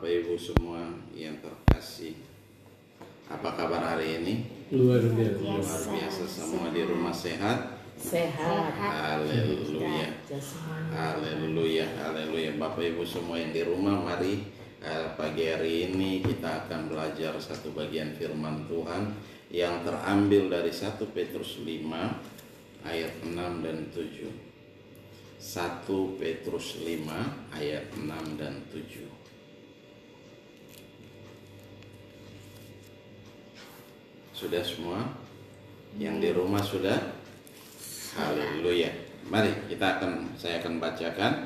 Bapak Ibu semua yang terkasih, apa kabar hari ini? Luar biasa, semua di rumah sehat? Sehat. Haleluya. Haleluya, haleluya. Bapak Ibu semua yang di rumah, mari pagi hari ini kita akan belajar satu bagian firman Tuhan yang terambil dari 1 Petrus 5 ayat 6 dan 7. 1 Petrus 5 ayat 6 dan 7. Sudah semua? Yang di rumah sudah? Haleluya. Mari saya akan bacakan.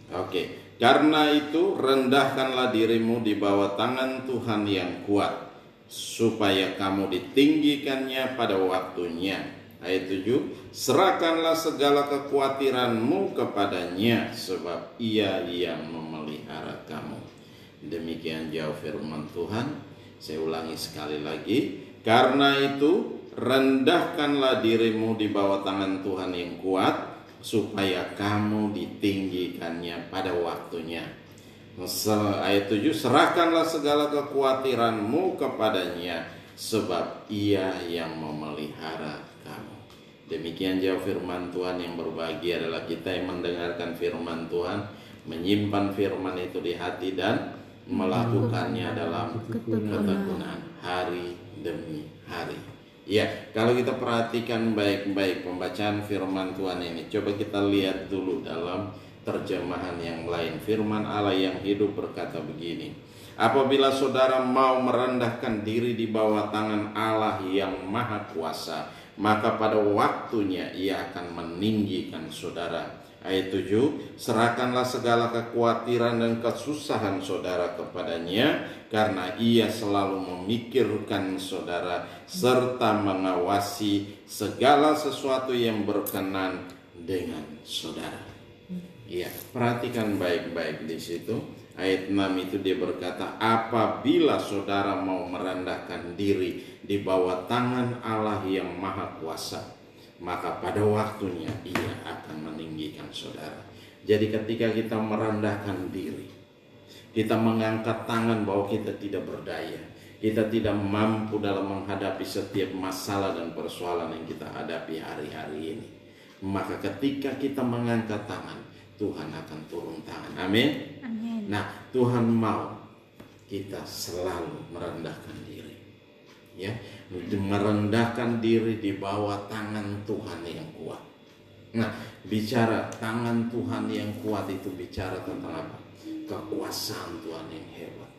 Oke. Karena itu rendahkanlah dirimu di bawah tangan Tuhan yang kuat, supaya kamu ditinggikannya pada waktunya. Ayat 7, serahkanlah segala kekhawatiranmu kepadanya, sebab ia yang memelihara kamu. Demikian jauh firman Tuhan. Saya ulangi sekali lagi. Karena itu rendahkanlah dirimu di bawah tangan Tuhan yang kuat, supaya kamu ditinggikannya pada waktunya. Ayat 7, serahkanlah segala kekhawatiranmu kepadanya, sebab ia yang memelihara kamu. Demikian jauh firman Tuhan. Yang berbahagia adalah kita yang mendengarkan firman Tuhan, menyimpan firman itu di hati dan melakukannya dalam ketekunan hari demi hari. Ya, kalau kita perhatikan baik-baik pembacaan firman Tuhan ini, coba kita lihat dulu dalam terjemahan yang lain. Firman Allah yang hidup berkata begini: apabila saudara mau merendahkan diri di bawah tangan Allah yang maha kuasa, maka pada waktunya ia akan meninggikan saudara. Ayat 7, serahkanlah segala kekhawatiran dan kesusahan saudara kepadanya, karena ia selalu memikirkan saudara serta mengawasi segala sesuatu yang berkenan dengan saudara. Ya, perhatikan baik-baik di situ. Ayat 6 itu dia berkata, apabila saudara mau merendahkan diri di bawah tangan Allah yang maha kuasa, maka pada waktunya ia akan meninggikan saudara. Jadi ketika kita merendahkan diri, kita mengangkat tangan bahwa kita tidak berdaya, kita tidak mampu dalam menghadapi setiap masalah dan persoalan yang kita hadapi hari-hari ini, maka ketika kita mengangkat tangan, Tuhan akan turun tangan. Amin. Amin. Nah, Tuhan mau kita selalu merendahkan diri, ya, merendahkan diri di bawah tangan Tuhan yang kuat. Nah, bicara tangan Tuhan yang kuat itu bicara tentang apa? Kekuasaan Tuhan yang hebat.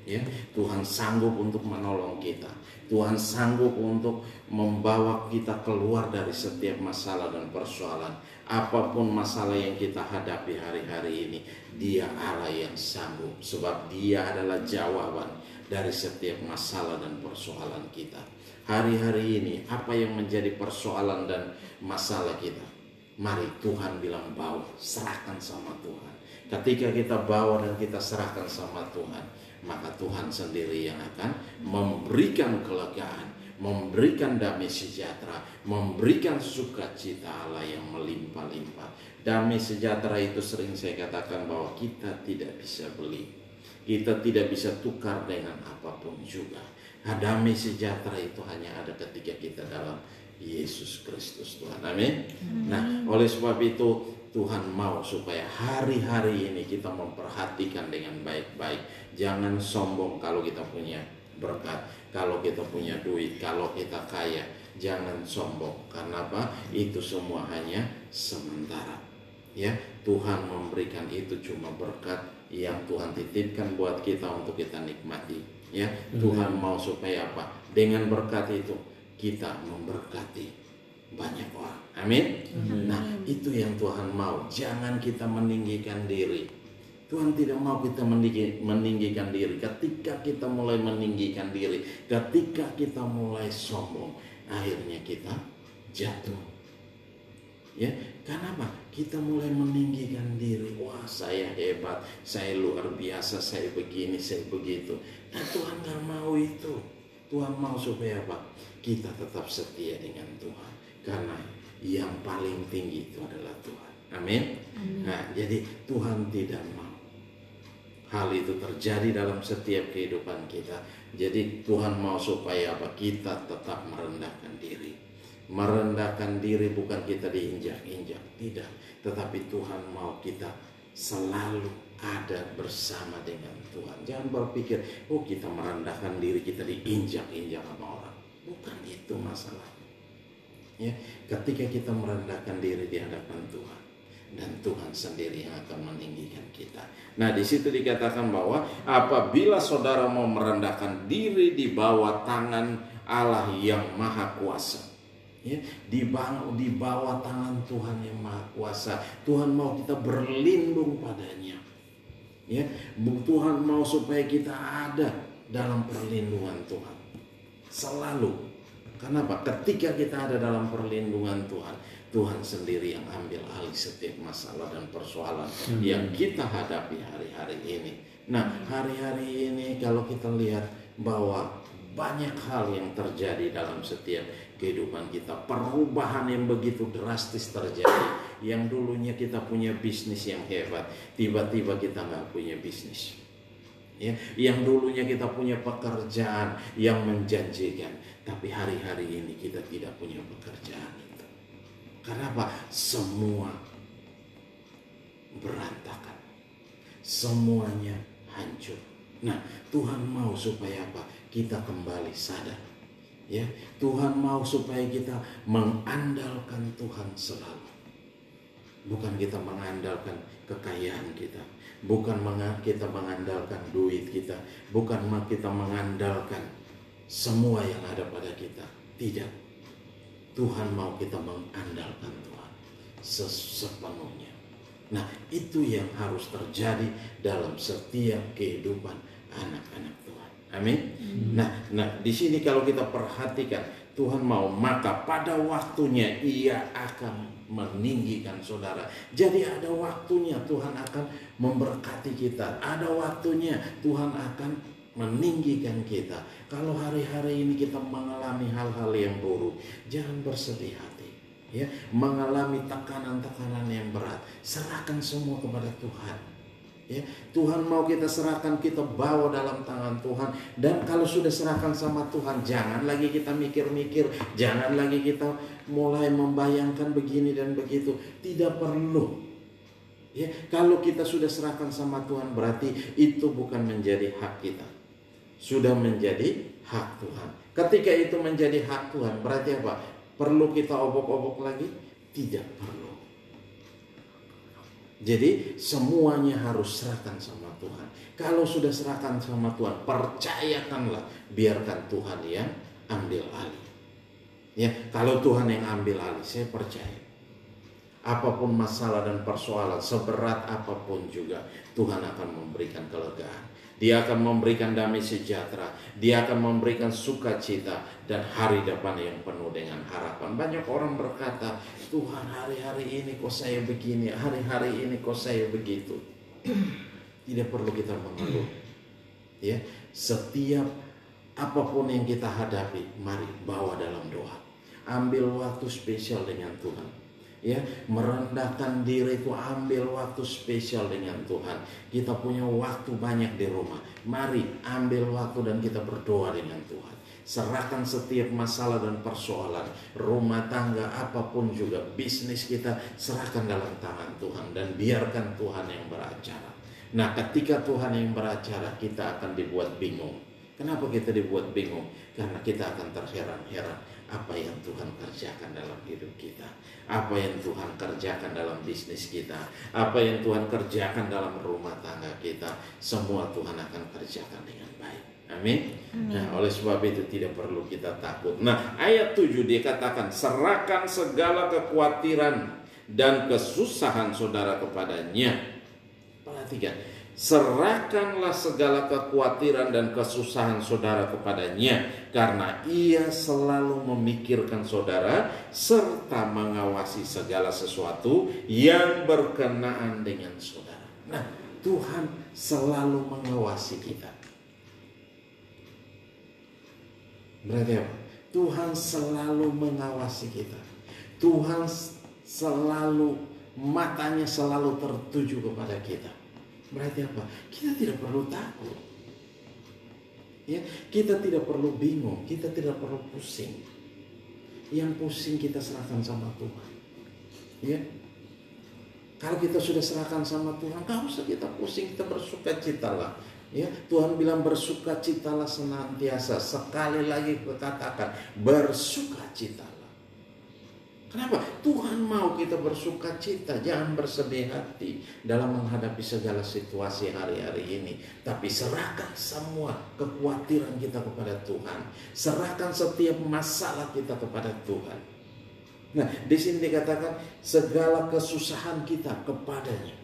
Ya, Tuhan sanggup untuk menolong kita. Tuhan sanggup untuk membawa kita keluar dari setiap masalah dan persoalan. Apapun masalah yang kita hadapi hari-hari ini, Dia Allah yang sanggup, sebab Dia adalah jawaban dari setiap masalah dan persoalan kita. Hari-hari ini apa yang menjadi persoalan dan masalah kita? Mari Tuhan bilang bawa, serahkan sama Tuhan. Ketika kita bawa dan kita serahkan sama Tuhan, maka Tuhan sendiri yang akan memberikan kelegaan, memberikan damai sejahtera, memberikan sukacita Allah yang melimpah-limpah. Damai sejahtera itu sering saya katakan bahwa kita tidak bisa beli, kita tidak bisa tukar dengan apapun juga. Damai sejahtera itu hanya ada ketika kita dalam Yesus Kristus Tuhan. Amin. Nah, oleh sebab itu Tuhan mau supaya hari-hari ini kita memperhatikan dengan baik-baik. Jangan sombong kalau kita punya berkat, kalau kita punya duit, kalau kita kaya. Jangan sombong. Karena apa? Itu semua hanya sementara. Ya, Tuhan memberikan itu cuma berkat yang Tuhan titipkan buat kita untuk kita nikmati. Ya, Tuhan mau supaya apa? Dengan berkat itu kita memberkati banyak orang. Amin. Nah, itu yang Tuhan mau. Jangan kita meninggikan diri. Tuhan tidak mau kita meninggikan diri. Ketika kita mulai meninggikan diri, ketika kita mulai sombong, akhirnya kita jatuh. Ya, karena apa? Kita mulai meninggikan diri. Wah, saya hebat, saya luar biasa, saya begini, saya begitu. Nah, Tuhan gak mau itu. Tuhan mau supaya apa? Kita tetap setia dengan Tuhan. Karena yang paling tinggi itu adalah Tuhan. Amin. Nah, jadi Tuhan tidak mau hal itu terjadi dalam setiap kehidupan kita. Jadi Tuhan mau supaya apa? Kita tetap merendahkan diri. Merendahkan diri bukan kita diinjak-injak, tidak. Tetapi Tuhan mau kita selalu ada bersama dengan Tuhan. Jangan berpikir, oh kita merendahkan diri, kita diinjak-injak sama orang. Bukan itu masalahnya. Ya, ketika kita merendahkan diri di hadapan Tuhan, dan Tuhan sendiri yang akan meninggikan kita. Nah, di situ dikatakan bahwa apabila saudara mau merendahkan diri di bawah tangan Allah yang Maha Kuasa, ya, di bawah tangan Tuhan yang Maha Kuasa, Tuhan mau kita berlindung padanya. Ya, Tuhan mau supaya kita ada dalam perlindungan Tuhan selalu. Kenapa? Ketika kita ada dalam perlindungan Tuhan, Tuhan sendiri yang ambil alih setiap masalah dan persoalan yang kita hadapi hari-hari ini. Nah, hari-hari ini kalau kita lihat bahwa banyak hal yang terjadi dalam setiap kehidupan kita. Perubahan yang begitu drastis terjadi. Yang dulunya kita punya bisnis yang hebat, tiba-tiba kita nggak punya bisnis. Ya, yang dulunya kita punya pekerjaan yang menjanjikan, tapi hari-hari ini kita tidak punya pekerjaan itu. Kenapa? Semua berantakan, semuanya hancur. Nah, Tuhan mau supaya apa? Kita kembali sadar. Ya, Tuhan mau supaya kita mengandalkan Tuhan selalu. Bukan kita mengandalkan kekayaan kita, bukan kita mengandalkan duit kita, bukan kita mengandalkan semua yang ada pada kita. Tidak. Tuhan mau kita mengandalkan Tuhan sepenuhnya. Nah, itu yang harus terjadi dalam setiap kehidupan anak-anak Tuhan. Amin. Nah, di sini kalau kita perhatikan, Tuhan mau, maka pada waktunya Ia akan meninggikan saudara. Jadi ada waktunya Tuhan akan memberkati kita. Ada waktunya Tuhan akan meninggikan kita. Kalau hari-hari ini kita mengalami hal-hal yang buruk, jangan bersedih hati. Ya, mengalami tekanan-tekanan yang berat, serahkan semua kepada Tuhan. Ya, Tuhan mau kita serahkan, kita bawa dalam tangan Tuhan. Dan kalau sudah serahkan sama Tuhan, jangan lagi kita mikir-mikir, jangan lagi kita mulai membayangkan begini dan begitu. Tidak perlu. Ya, kalau kita sudah serahkan sama Tuhan, berarti itu bukan menjadi hak kita, sudah menjadi hak Tuhan. Ketika itu menjadi hak Tuhan, berarti apa? Perlu kita obok-obok lagi? Tidak perlu. Jadi semuanya harus serahkan sama Tuhan. Kalau sudah serahkan sama Tuhan, percayakanlah, biarkan Tuhan yang ambil alih. Ya, kalau Tuhan yang ambil alih, saya percaya. Apapun masalah dan persoalan, seberat apapun juga, Tuhan akan memberikan kelegaan. Dia akan memberikan damai sejahtera. Dia akan memberikan sukacita dan hari depan yang penuh dengan harapan. Banyak orang berkata, Tuhan, hari-hari ini kok saya begini, hari-hari ini kok saya begitu. Tidak perlu kita mengeluh. Ya, setiap apapun yang kita hadapi, mari bawa dalam doa. Ambil waktu spesial dengan Tuhan. Ya, merendahkan diri itu, ambil waktu spesial dengan Tuhan. Kita punya waktu banyak di rumah. Mari ambil waktu dan kita berdoa dengan Tuhan. Serahkan setiap masalah dan persoalan, rumah tangga apapun juga, bisnis kita, serahkan dalam tangan Tuhan dan biarkan Tuhan yang beracara. Nah, ketika Tuhan yang beracara, kita akan dibuat bingung. Kenapa kita dibuat bingung? Karena kita akan terheran-heran apa yang Tuhan kerjakan dalam hidup kita, apa yang Tuhan kerjakan dalam bisnis kita, apa yang Tuhan kerjakan dalam rumah tangga kita. Semua Tuhan akan kerjakan dengan baik. Amin. Nah, oleh sebab itu tidak perlu kita takut. Nah, ayat 7 dikatakan, serahkan segala kekhawatiran dan kesusahan saudara kepadanya. Perhatikan, serahkanlah segala kekhawatiran dan kesusahan saudara kepadanya, karena Ia selalu memikirkan saudara serta mengawasi segala sesuatu yang berkenaan dengan saudara. Nah, Tuhan selalu mengawasi kita. Berarti apa? Tuhan selalu mengawasi kita. Tuhan selalu, matanya selalu tertuju kepada kita. Berarti apa? Kita tidak perlu takut. Ya, kita tidak perlu bingung, kita tidak perlu pusing. Yang pusing kita serahkan sama Tuhan. Ya. Kalau kita sudah serahkan sama Tuhan, gak usah kita pusing, kita bersukacitalah. Ya, Tuhan bilang bersukacitalah senantiasa. Sekali lagi katakan bersukacitalah. Kenapa? Tuhan mau kita bersukacita, jangan bersedih hati dalam menghadapi segala situasi hari-hari ini. Tapi serahkan semua kekhawatiran kita kepada Tuhan. Serahkan setiap masalah kita kepada Tuhan. Nah, di sini dikatakan segala kesusahan kita kepadanya.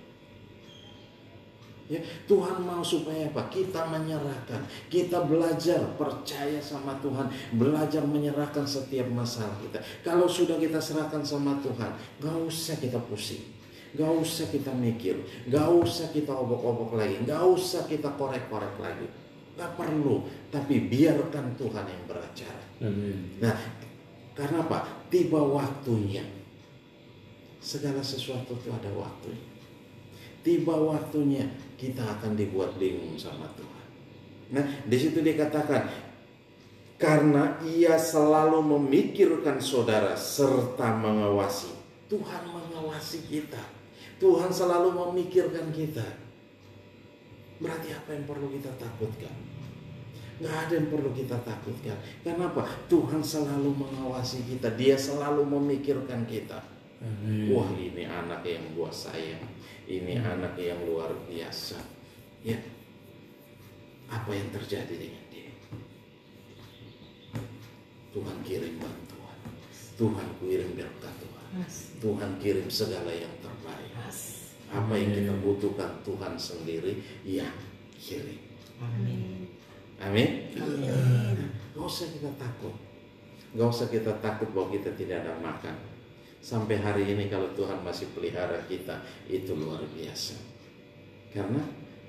Ya, Tuhan mau supaya apa? Kita menyerahkan, kita belajar percaya sama Tuhan, belajar menyerahkan setiap masalah kita. Kalau sudah kita serahkan sama Tuhan, gak usah kita pusing, gak usah kita mikir, gak usah kita obok-obok lagi, gak usah kita korek-korek lagi, gak perlu. Tapi biarkan Tuhan yang beracara. Nah, karena apa? Tiba waktunya. Segala sesuatu itu ada waktunya. Tiba waktunya kita akan dibuat bingung sama Tuhan. Nah, di situ dikatakan karena ia selalu memikirkan saudara serta mengawasi. Tuhan mengawasi kita. Tuhan selalu memikirkan kita. Berarti apa yang perlu kita takutkan? Gak ada yang perlu kita takutkan. Kenapa? Tuhan selalu mengawasi kita. Dia selalu memikirkan kita. Wah, ini anak yang gua sayang, ini anak yang luar biasa. Ya, apa yang terjadi dengan dia? Tuhan kirim bantuan, Tuhan kirim berkat Tuhan, Tuhan kirim segala yang terbaik. Apa yang kita butuhkan Tuhan sendiri yang kirim. Amin. Amin. Gak usah kita takut, gak usah kita takut bahwa kita tidak ada makan. Sampai hari ini kalau Tuhan masih pelihara kita, itu luar biasa. Karena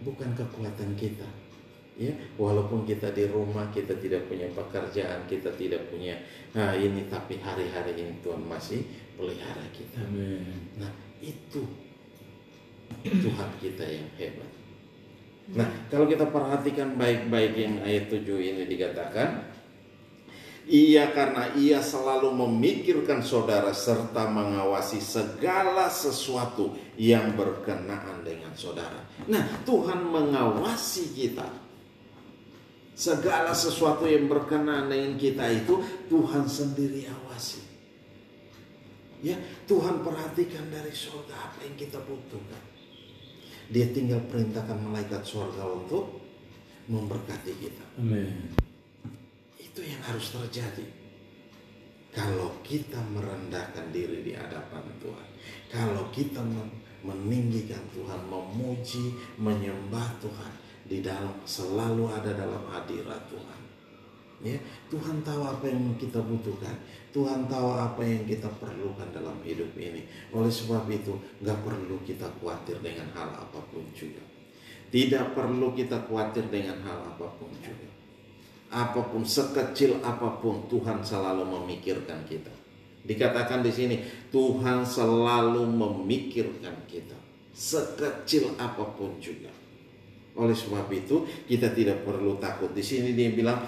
bukan kekuatan kita. Ya, walaupun kita di rumah, kita tidak punya pekerjaan, kita tidak punya ini, tapi hari-hari ini Tuhan masih pelihara kita. Amen. Nah, itu Tuhan kita yang hebat. Nah, kalau kita perhatikan baik-baik yang ayat 7 ini dikatakan, karena ia selalu memikirkan saudara serta mengawasi segala sesuatu yang berkenaan dengan saudara. Nah, Tuhan mengawasi kita. Segala sesuatu yang berkenaan dengan kita itu Tuhan sendiri awasi. Ya, Tuhan perhatikan dari surga apa yang kita butuhkan. Dia tinggal perintahkan malaikat surga untuk memberkati kita. Amin. Itu yang harus terjadi. Kalau kita merendahkan diri di hadapan Tuhan, kalau kita meninggikan Tuhan, memuji, menyembah Tuhan, di dalam selalu ada dalam hadirat Tuhan. Ya, Tuhan tahu apa yang kita butuhkan, Tuhan tahu apa yang kita perlukan dalam hidup ini. Oleh sebab itu, gak perlu kita khawatir dengan hal apapun juga. Tidak perlu kita khawatir dengan hal apapun juga. Apapun, sekecil apapun, Tuhan selalu memikirkan kita. Dikatakan di sini, Tuhan selalu memikirkan kita, sekecil apapun juga. Oleh sebab itu, kita tidak perlu takut. Di sini dia bilang,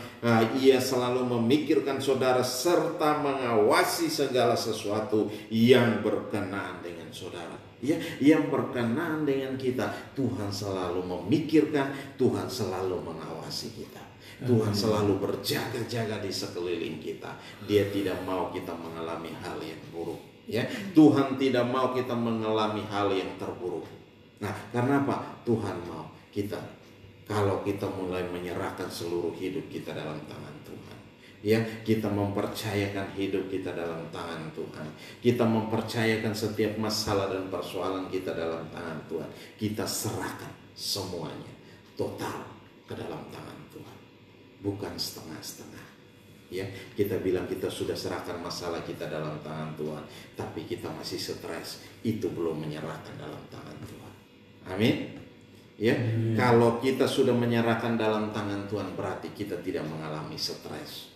ia selalu memikirkan saudara serta mengawasi segala sesuatu yang berkenaan dengan saudara. Ya, yang berkenaan dengan kita, Tuhan selalu memikirkan, Tuhan selalu mengawasi kita. Tuhan selalu berjaga-jaga di sekeliling kita. Dia tidak mau kita mengalami hal yang buruk. Ya, Tuhan tidak mau kita mengalami hal yang terburuk. Nah, karena apa? Tuhan mau kita, kalau kita mulai menyerahkan seluruh hidup kita dalam tangan Tuhan. Ya, kita mempercayakan hidup kita dalam tangan Tuhan. Kita mempercayakan setiap masalah dan persoalan kita dalam tangan Tuhan. Kita serahkan semuanya total ke dalam tangan Tuhan. Bukan setengah-setengah. Ya, kita bilang kita sudah serahkan masalah kita dalam tangan Tuhan, tapi kita masih stres. Itu belum menyerahkan dalam tangan Tuhan. Amin. Ya, kalau kita sudah menyerahkan dalam tangan Tuhan, berarti kita tidak mengalami stres.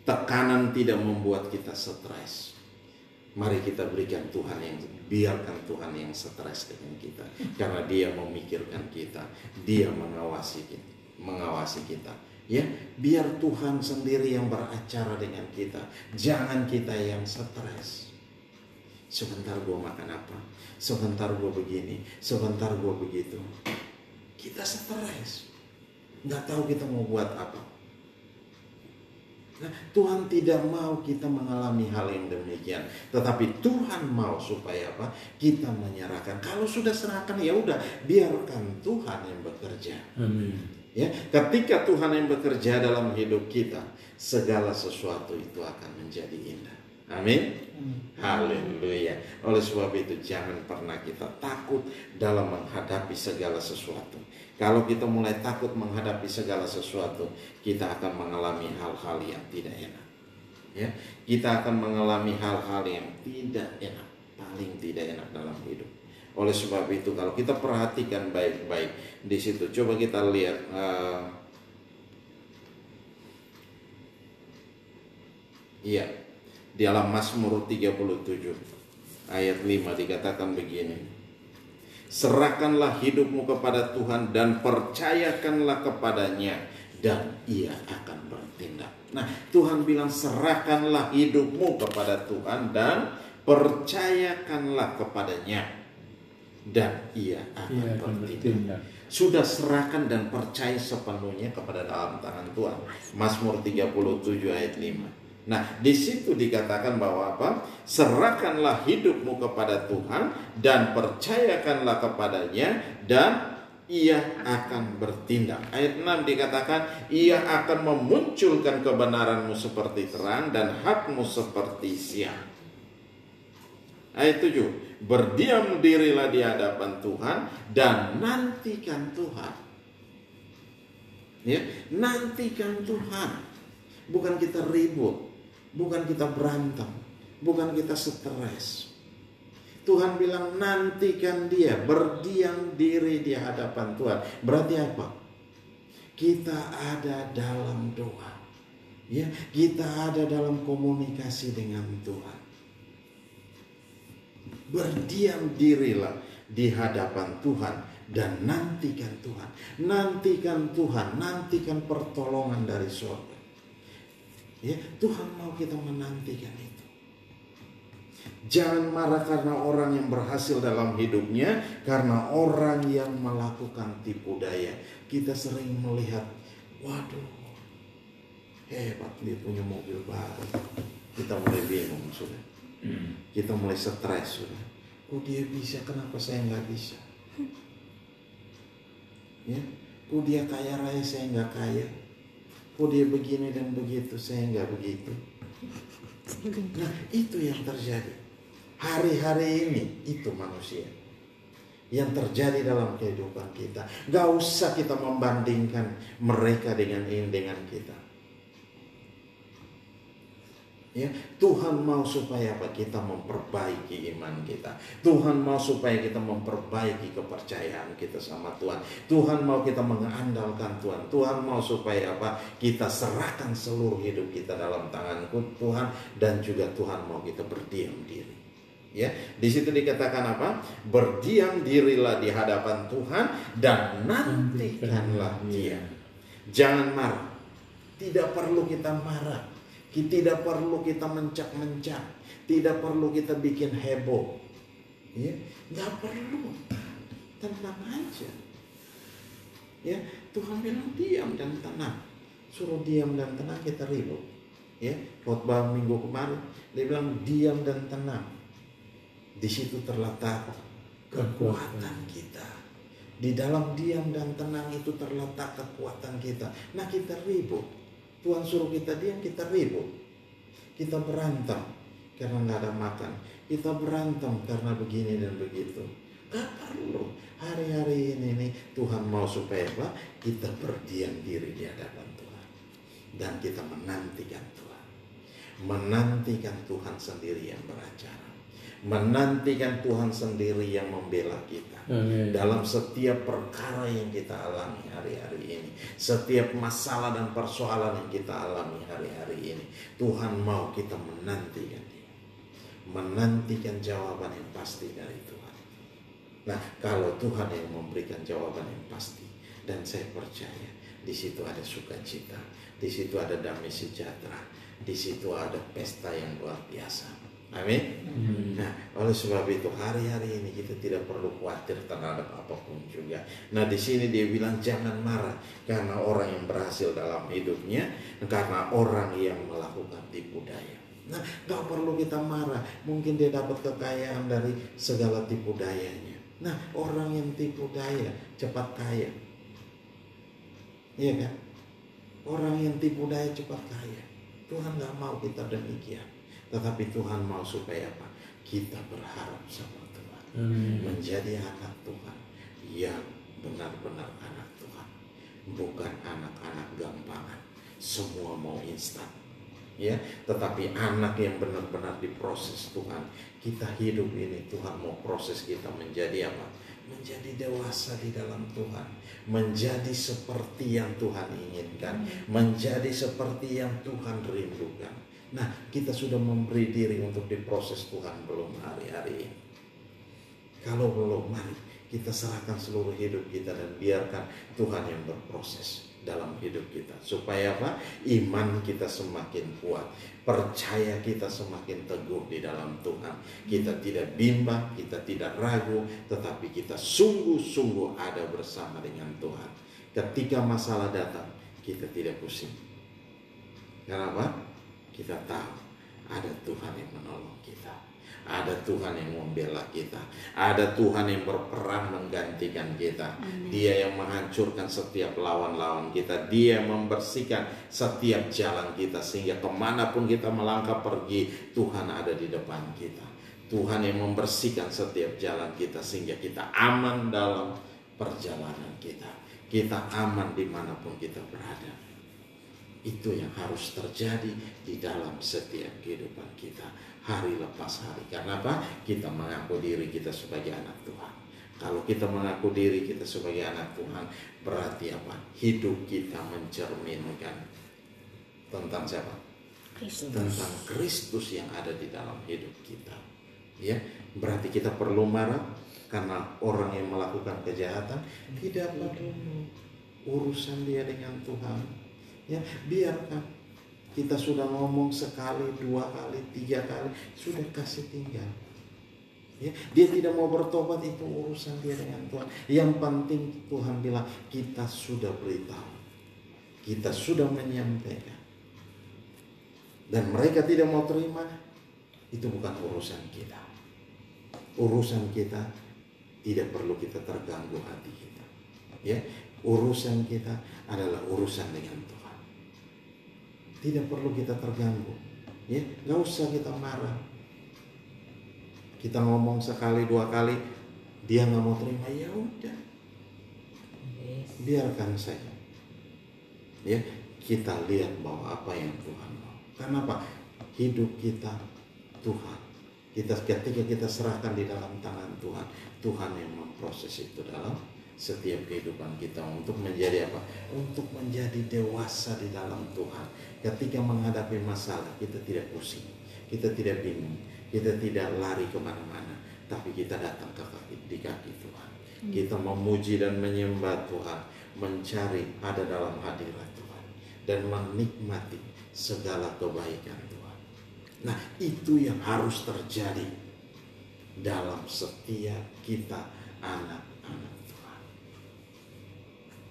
Tekanan tidak membuat kita stres. Mari kita biarkan Tuhan yang stres dengan kita, karena Dia memikirkan kita, Dia mengawasi kita. Ya, biar Tuhan sendiri yang beracara dengan kita. Jangan kita yang stres. Sebentar gue makan apa, sebentar gue begini, sebentar gue begitu. Kita stres, nggak tahu kita mau buat apa. Nah, Tuhan tidak mau kita mengalami hal yang demikian, tetapi Tuhan mau supaya apa? Kita menyerahkan. Kalau sudah serahkan, ya udah, biarkan Tuhan yang bekerja. Amin. Ya, ketika Tuhan yang bekerja dalam hidup kita, segala sesuatu itu akan menjadi indah. Amin. Haleluya. Oleh sebab itu jangan pernah kita takut dalam menghadapi segala sesuatu. Kalau kita mulai takut menghadapi segala sesuatu, kita akan mengalami hal-hal yang tidak enak. Ya, kita akan mengalami hal-hal yang tidak enak, paling tidak enak dalam hidup. Oleh sebab itu kalau kita perhatikan baik-baik di situ, coba kita lihat di dalam Mazmur 37 ayat 5 dikatakan begini. Serahkanlah hidupmu kepada Tuhan dan percayakanlah kepadanya, dan Ia akan bertindak. Nah, Tuhan bilang serahkanlah hidupmu kepada Tuhan dan percayakanlah kepadanya, dan Ia akan bertindak. Sudah serahkan dan percaya sepenuhnya kepada dalam tangan Tuhan. Mazmur 37 ayat 5. Nah, di situ dikatakan bahwa apa? Serahkanlah hidupmu kepada Tuhan dan percayakanlah kepadanya, dan Ia akan bertindak. Ayat 6 dikatakan, Ia akan memunculkan kebenaranmu seperti terang dan hakmu seperti siang. Ayat 7, berdiam dirilah di hadapan Tuhan dan nantikan Tuhan. Ya, nantikan Tuhan. Bukan kita ribut, bukan kita berantem, bukan kita stres. Tuhan bilang nantikan Dia, berdiam diri di hadapan Tuhan. Berarti apa? Kita ada dalam doa. Ya, kita ada dalam komunikasi dengan Tuhan. Berdiam dirilah di hadapan Tuhan dan nantikan Tuhan. Nantikan Tuhan, nantikan pertolongan dari surga. Ya, Tuhan mau kita menantikan itu. Jangan marah karena orang yang berhasil dalam hidupnya, karena orang yang melakukan tipu daya. Kita sering melihat, waduh, hebat dia punya mobil baru. Kita mulai bingung sudah. Kita mulai stres sudah. Kok dia bisa, kenapa saya nggak bisa? Ya, kok dia kaya raya, saya nggak kaya? Kok dia begini dan begitu, saya nggak begitu. Nah, itu yang terjadi hari-hari ini. Itu manusia yang terjadi dalam kehidupan kita. Gak usah kita membandingkan mereka dengan ini, dengan kita. Ya, Tuhan mau supaya apa? Kita memperbaiki iman kita. Tuhan mau supaya kita memperbaiki kepercayaan kita sama Tuhan. Tuhan mau kita mengandalkan Tuhan. Tuhan mau supaya apa? Kita serahkan seluruh hidup kita dalam tangan Tuhan, dan juga Tuhan mau kita berdiam diri. Ya, di situ dikatakan apa? Berdiam dirilah di hadapan Tuhan dan nantikanlah Dia. Jangan marah. Tidak perlu kita marah. Tidak perlu kita mencak-mencak, tidak perlu kita bikin heboh, ya, nggak perlu, tenang aja. Ya, Tuhan bilang diam dan tenang, suruh diam dan tenang, kita ribut. Ya, khotbah minggu kemarin dia bilang diam dan tenang. Di situ terletak kekuatan kita. Di dalam diam dan tenang itu terletak kekuatan kita. Nah, kita ribut. Tuhan suruh kita diam, kita ribut. Kita berantem karena nggak ada makan. Kita berantem karena begini dan begitu. Gak perlu. Hari-hari ini nih Tuhan mau supaya apa? Kita berdiam diri di hadapan Tuhan. Dan kita menantikan Tuhan. Menantikan Tuhan sendiri yang beracara. Menantikan Tuhan sendiri yang membela kita. Amin. Dalam setiap perkara yang kita alami hari-hari ini, setiap masalah dan persoalan yang kita alami hari-hari ini, Tuhan mau kita menantikan Dia. menantikan jawaban yang pasti dari Tuhan. Nah, kalau Tuhan yang memberikan jawaban yang pasti, dan saya percaya di situ ada sukacita, di situ ada damai sejahtera, di situ ada pesta yang luar biasa. Amin. Nah, oleh sebab itu hari-hari ini kita tidak perlu khawatir terhadap apapun juga. Nah, di sini dia bilang jangan marah karena orang yang berhasil dalam hidupnya, karena orang yang melakukan tipu daya. Nah, gak perlu kita marah. Mungkin dia dapat kekayaan dari segala tipu dayanya. Nah, orang yang tipu daya cepat kaya. Iya kan? Orang yang tipu daya cepat kaya. Tuhan gak mau kita demikian. Tetapi Tuhan mau supaya apa? Kita berharap sama Tuhan. Menjadi anak Tuhan yang benar-benar anak Tuhan. Bukan anak-anak gampangan. Semua mau instan. Ya, tetapi anak yang benar-benar diproses Tuhan. Kita hidup ini Tuhan mau proses kita menjadi apa? Menjadi dewasa di dalam Tuhan. Menjadi seperti yang Tuhan inginkan. Menjadi seperti yang Tuhan rindukan. Nah, kita sudah memberi diri untuk diproses Tuhan belum hari-hari ini? Kalau belum, mari kita serahkan seluruh hidup kita dan biarkan Tuhan yang berproses dalam hidup kita. Supaya apa? Iman kita semakin kuat, percaya kita semakin teguh di dalam Tuhan. Kita tidak bimbang, kita tidak ragu, tetapi kita sungguh-sungguh ada bersama dengan Tuhan. Ketika masalah datang, kita tidak pusing. Kenapa? Kita tahu ada Tuhan yang menolong kita. Ada Tuhan yang membela kita. Ada Tuhan yang berperang menggantikan kita. Dia yang menghancurkan setiap lawan-lawan kita. Dia yang membersihkan setiap jalan kita. Sehingga kemanapun kita melangkah pergi, Tuhan ada di depan kita. Tuhan yang membersihkan setiap jalan kita. Sehingga kita aman dalam perjalanan kita. Kita aman dimanapun kita berada. Itu yang harus terjadi di dalam setiap kehidupan kita hari lepas hari. Karena apa? Kita mengaku diri kita sebagai anak Tuhan. Kalau kita mengaku diri kita sebagai anak Tuhan, berarti apa? Hidup kita mencerminkan tentang siapa? Kristus. Tentang Kristus yang ada di dalam hidup kita. Ya, berarti kita perlu marah karena orang yang melakukan kejahatan. Tidak perlu, urusan dia dengan Tuhan. Ya, biarkan. Kita sudah ngomong sekali, 2 kali, 3 kali, sudah kasih tinggal. Ya, dia tidak mau bertobat, itu urusan dia dengan Tuhan. Yang penting Tuhan bilang kita sudah beritahu, kita sudah menyampaikan, dan mereka tidak mau terima. Itu bukan urusan kita. Urusan kita tidak perlu kita terganggu hati kita. Ya, urusan kita adalah urusan dengan Tuhan. Tidak perlu kita terganggu, ya, nggak usah kita marah. Kita ngomong sekali 2 kali, dia nggak mau terima, ya udah, biarkan saja. Ya, kita lihat bahwa apa yang Tuhan mau. Karena apa? Hidup kita Tuhan. Ketika kita serahkan di dalam tangan Tuhan, Tuhan yang memproses itu dalam setiap kehidupan kita untuk menjadi apa? Untuk menjadi dewasa di dalam Tuhan. Ketika menghadapi masalah, kita tidak pusing, kita tidak bingung, kita tidak lari kemana-mana, tapi kita datang di kaki Tuhan. Kita memuji dan menyembah Tuhan, mencari ada dalam hadirat Tuhan, dan menikmati segala kebaikan Tuhan. Nah, itu yang harus terjadi dalam setiap kita anak-anak Tuhan.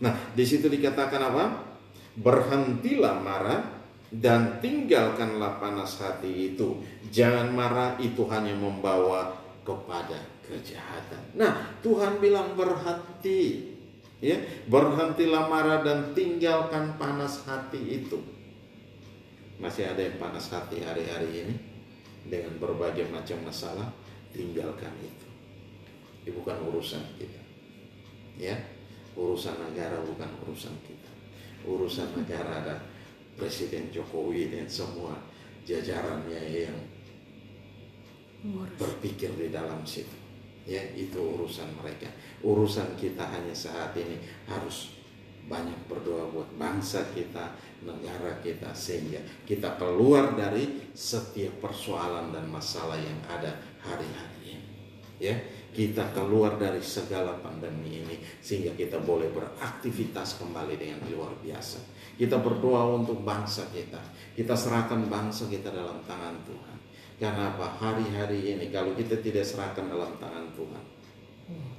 Nah, di situ dikatakan apa? Berhentilah marah dan tinggalkanlah panas hati itu. Jangan marah, itu hanya membawa kepada kejahatan. Nah, Tuhan bilang berhenti. Ya, berhentilah marah dan tinggalkan panas hati itu. Masih ada yang panas hati hari-hari ini dengan berbagai macam masalah, tinggalkan itu. Itu bukan urusan kita. Ya, urusan negara bukan urusan kita. Urusan negara ada Presiden Jokowi dan semua jajarannya yang berpikir di dalam situ. Ya, itu urusan mereka. Urusan kita hanya saat ini harus banyak berdoa buat bangsa kita, negara kita, sehingga kita keluar dari setiap persoalan dan masalah yang ada hari-hari ini. Ya, kita keluar dari segala pandemi ini sehingga kita boleh beraktivitas kembali dengan luar biasa. Kita berdoa untuk bangsa kita. Kita serahkan bangsa kita dalam tangan Tuhan. Karena apa? Hari-hari ini kalau kita tidak serahkan dalam tangan Tuhan,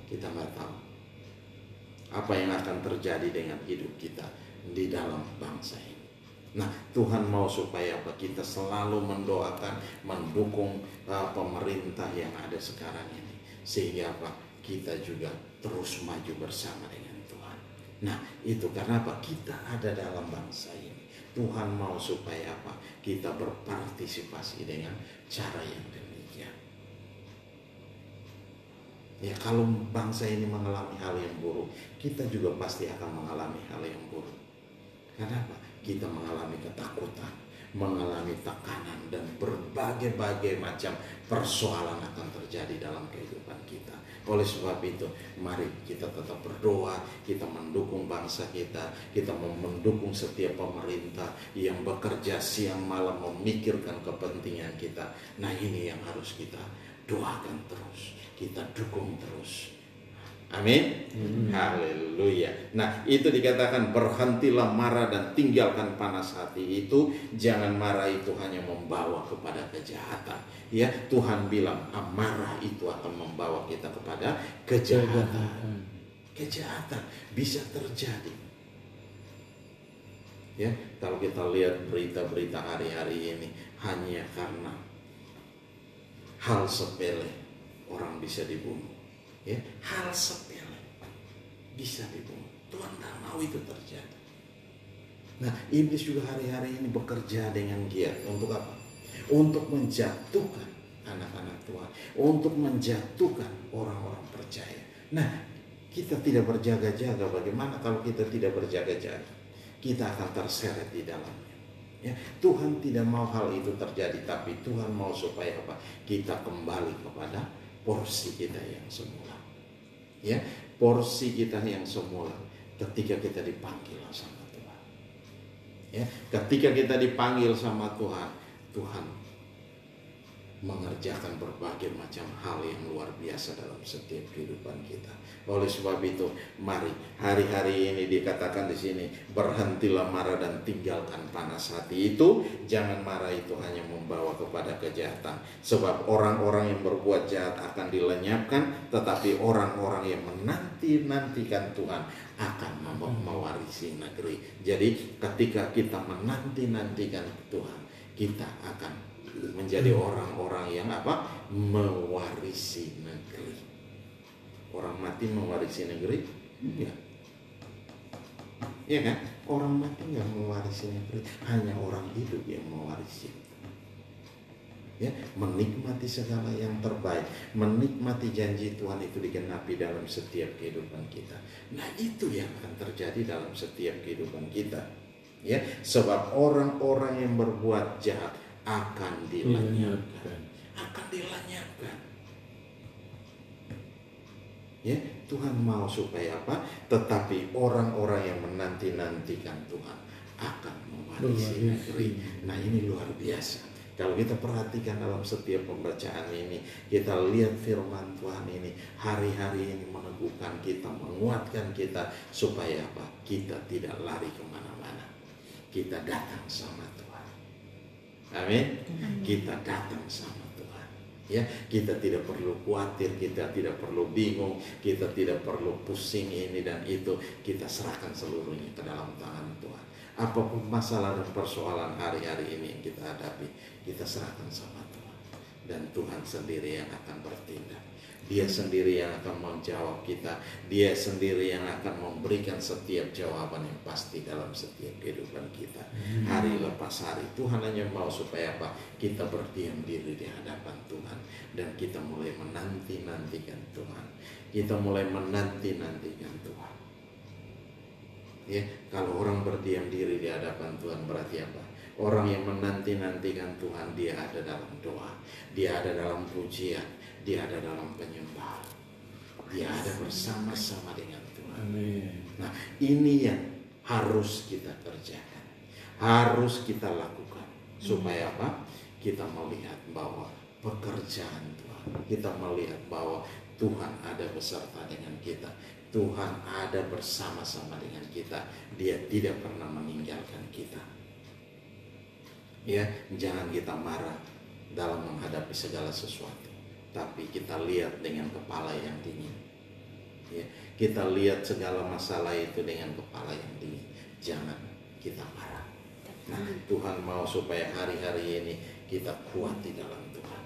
kita nggak tahu apa yang akan terjadi dengan hidup kita di dalam bangsa ini. Nah, Tuhan mau supaya apa? Kita selalu mendoakan, mendukung pemerintah yang ada sekarang ini, sehingga apa? Kita juga terus maju bersama dengan Tuhan. Nah, itu karena apa? Kita ada dalam bangsa ini. Tuhan mau supaya apa? Kita berpartisipasi dengan cara yang demikian. Ya, kalau bangsa ini mengalami hal yang buruk, kita juga pasti akan mengalami hal yang buruk. Kenapa? Kita mengalami ketakutan, mengalami tekanan, dan berbagai-bagai macam persoalan akan terjadi dalam kehidupan kita. Oleh sebab itu, mari kita tetap berdoa, kita mendukung bangsa kita, kita mendukung setiap pemerintah yang bekerja siang malam memikirkan kepentingan kita. Nah, ini yang harus kita doakan terus, kita dukung terus. Amin. Haleluya. Nah, itu dikatakan berhentilah marah dan tinggalkan panas hati. Itu jangan marah, itu hanya membawa kepada kejahatan. Ya, Tuhan bilang amarah itu akan membawa kita kepada kejahatan. Kejahatan bisa terjadi. Ya, kalau kita lihat berita-berita hari-hari ini, hanya karena hal sepele orang bisa dibunuh. Ya, hal sepele bisa dibunuh. Tuhan tak mau itu terjadi. Nah, iblis juga hari-hari ini bekerja dengan giat untuk apa? Untuk menjatuhkan anak-anak Tuhan, untuk menjatuhkan orang-orang percaya. Nah, kita tidak berjaga-jaga. Bagaimana kalau kita tidak berjaga-jaga? Kita akan terseret di dalamnya. Ya, Tuhan tidak mau hal itu terjadi, tapi Tuhan mau supaya apa? Kita kembali kepada porsi kita yang semula. Ya, porsi kita yang semula ketika kita dipanggil sama Tuhan. Ya, ketika kita dipanggil sama Tuhan, Tuhan mengerjakan berbagai macam hal yang luar biasa dalam setiap kehidupan kita. Oleh sebab itu, mari hari-hari ini dikatakan di sini, berhentilah marah dan tinggalkan panas hati. Itu jangan marah, itu hanya membawa kepada kejahatan. Sebab orang-orang yang berbuat jahat akan dilenyapkan, tetapi orang-orang yang menanti-nantikan Tuhan akan mewarisi negeri. Jadi ketika kita menanti-nantikan Tuhan, kita akan menjadi orang-orang yang apa? Mewarisi negeri. Orang mati mewarisi negeri? Enggak. Iya kan? Orang mati enggak mewarisi negeri, hanya orang hidup yang mewarisi. Ya, menikmati segala yang terbaik, menikmati janji Tuhan itu digenapi dalam setiap kehidupan kita. Nah, itu yang akan terjadi dalam setiap kehidupan kita. Ya, sebab orang-orang yang berbuat jahat akan dilenyapkan. Ya, Tuhan mau supaya apa? Tetapi orang-orang yang menanti-nantikan Tuhan akan mewarisi negeri. Nah, ini luar biasa. Kalau kita perhatikan dalam setiap pembacaan ini, kita lihat firman Tuhan ini hari-hari ini meneguhkan kita, menguatkan kita supaya apa? Kita tidak lari kemana-mana. Kita datang sama Tuhan. Amin. Kita datang sama Tuhan. Ya, kita tidak perlu khawatir, kita tidak perlu bingung, kita tidak perlu pusing ini dan itu. Kita serahkan seluruhnya ke dalam tangan Tuhan. Apapun masalah dan persoalan hari-hari ini yang kita hadapi, kita serahkan sama Tuhan. Dan Tuhan sendiri yang akan bertindak. Dia sendiri yang akan menjawab kita. Dia sendiri yang akan memberikan setiap jawaban yang pasti dalam setiap kehidupan kita. Hari lepas hari Tuhan hanya mau supaya apa? Kita berdiam diri di hadapan Tuhan. Dan kita mulai menanti-nantikan Tuhan. Kita mulai menanti-nantikan Tuhan. Ya, kalau orang berdiam diri di hadapan Tuhan berarti apa? Orang yang menanti-nantikan Tuhan, dia ada dalam doa, dia ada dalam pujian, dia ada dalam penyembahan, dia ada bersama-sama dengan Tuhan. Amin. Nah, ini yang harus kita kerjakan, harus kita lakukan. Supaya apa? Kita melihat bahwa pekerjaan Tuhan, kita melihat bahwa Tuhan ada beserta dengan kita, Tuhan ada bersama-sama dengan kita, Dia tidak pernah meninggalkan kita. Ya, jangan kita marah dalam menghadapi segala sesuatu, tapi kita lihat dengan kepala yang dingin. Ya, kita lihat segala masalah itu dengan kepala yang dingin. Jangan kita marah. Nah, Tuhan mau supaya hari-hari ini kita kuat di dalam Tuhan.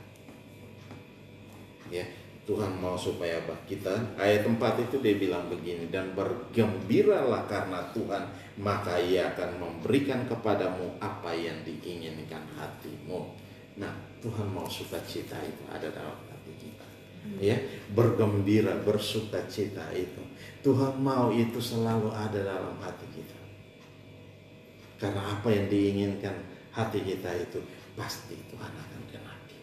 Ya, Tuhan mau supaya apa? Kita, ayat 4 itu dia bilang begini, dan bergembiralah karena Tuhan, maka Ia akan memberikan kepadamu apa yang diinginkan hatimu. Nah, Tuhan mau sukacita itu ada dalam hati kita. Ya, bergembira, bersukacita itu Tuhan mau itu selalu ada dalam hati kita. Karena apa yang diinginkan hati kita itu pasti Tuhan akan genapi.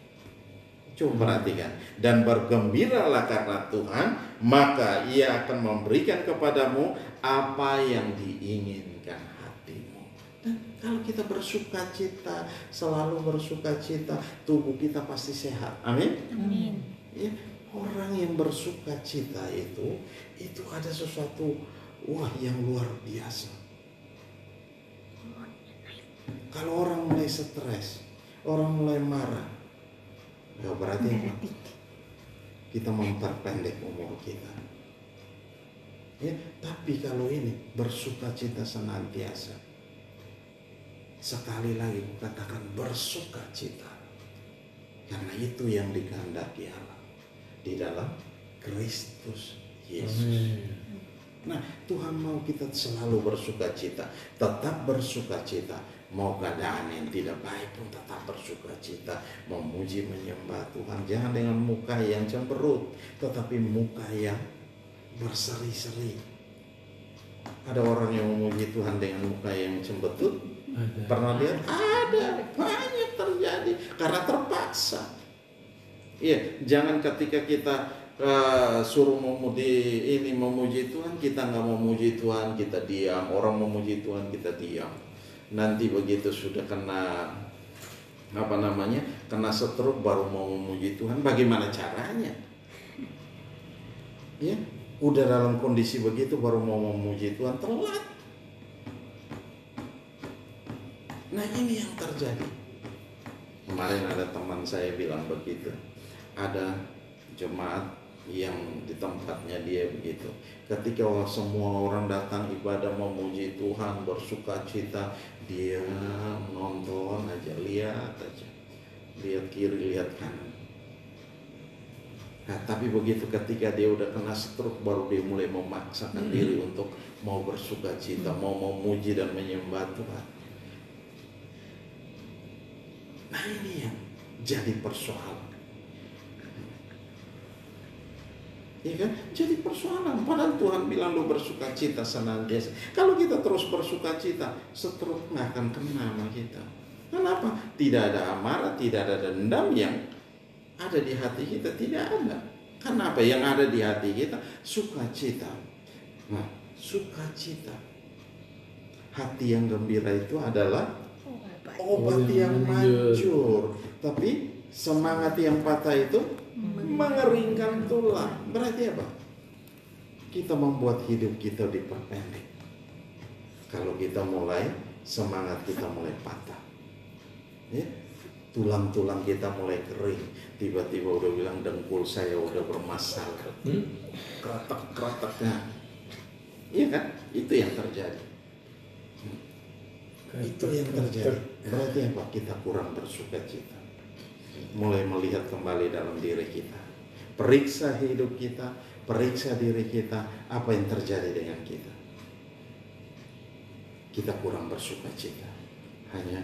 Coba perhatikan, dan bergembiralah karena Tuhan, maka Ia akan memberikan kepadamu apa yang diinginkan hatimu. Dan kalau kita bersukacita, selalu bersukacita, tubuh kita pasti sehat. Amin. Amin. Ya, orang yang bersukacita itu ada sesuatu yang luar biasa. Kalau orang mulai stres, orang mulai marah, ya berarti apa? Kita memperpendek umur kita. Ya, tapi kalau ini bersukacita senantiasa. Sekali lagi katakan bersukacita. Karena itu yang dikehendaki Allah di dalam Kristus Yesus. Nah, Tuhan mau kita selalu bersukacita, tetap bersukacita. Mau keadaan yang tidak baik pun tetap bersukacita, memuji menyembah Tuhan. Jangan dengan muka yang cemberut, tetapi muka yang berseri-seri. Ada orang yang memuji Tuhan dengan muka yang cemberut? Pernah lihat? Ada, banyak terjadi karena terpaksa. Iya, jangan ketika kita suruh memuji Tuhan, kita nggak memuji Tuhan, kita diam. Orang memuji Tuhan, kita diam. Nanti begitu sudah kena kena stroke baru mau memuji Tuhan, bagaimana caranya? Ya, udah dalam kondisi begitu baru mau memuji Tuhan, telat. Nah, ini yang terjadi. Kemarin ada teman saya bilang begitu, ada jemaat yang di tempatnya dia begitu. Ketika semua orang datang ibadah memuji Tuhan, bersukacita, dia nonton aja, lihat kiri, lihat kanan. Nah, tapi begitu ketika dia udah kena stroke, baru dia mulai memaksakan diri untuk mau bersukacita, mau memuji dan menyembah Tuhan. Nah, ini yang jadi persoalan. Ya kan? Jadi persoalan. Padahal Tuhan bilang lu bersukacita senantiasa. Kalau kita terus bersukacita, stroke nggak akan kena sama kita. Kenapa? Tidak ada amarah, tidak ada dendam yang ada di hati kita, tidak ada. Kenapa? Yang ada di hati kita sukacita. Nah, sukacita. Hati yang gembira itu adalah obat yang manjur. Tapi semangat yang patah itu mengeringkan tulang. Berarti apa? Kita membuat hidup kita diperpendek. Kalau kita mulai, semangat kita mulai patah, ya, tulang-tulang kita mulai kering. Tiba-tiba udah bilang dengkul saya udah bermasalah, kretek-kreteknya. Iya kan? Itu yang terjadi. Itu yang terjadi. Berarti apa? Kita kurang bersukacita. Mulai melihat kembali dalam diri kita, periksa hidup kita, periksa diri kita, apa yang terjadi dengan kita. Kita kurang bersukacita, hanya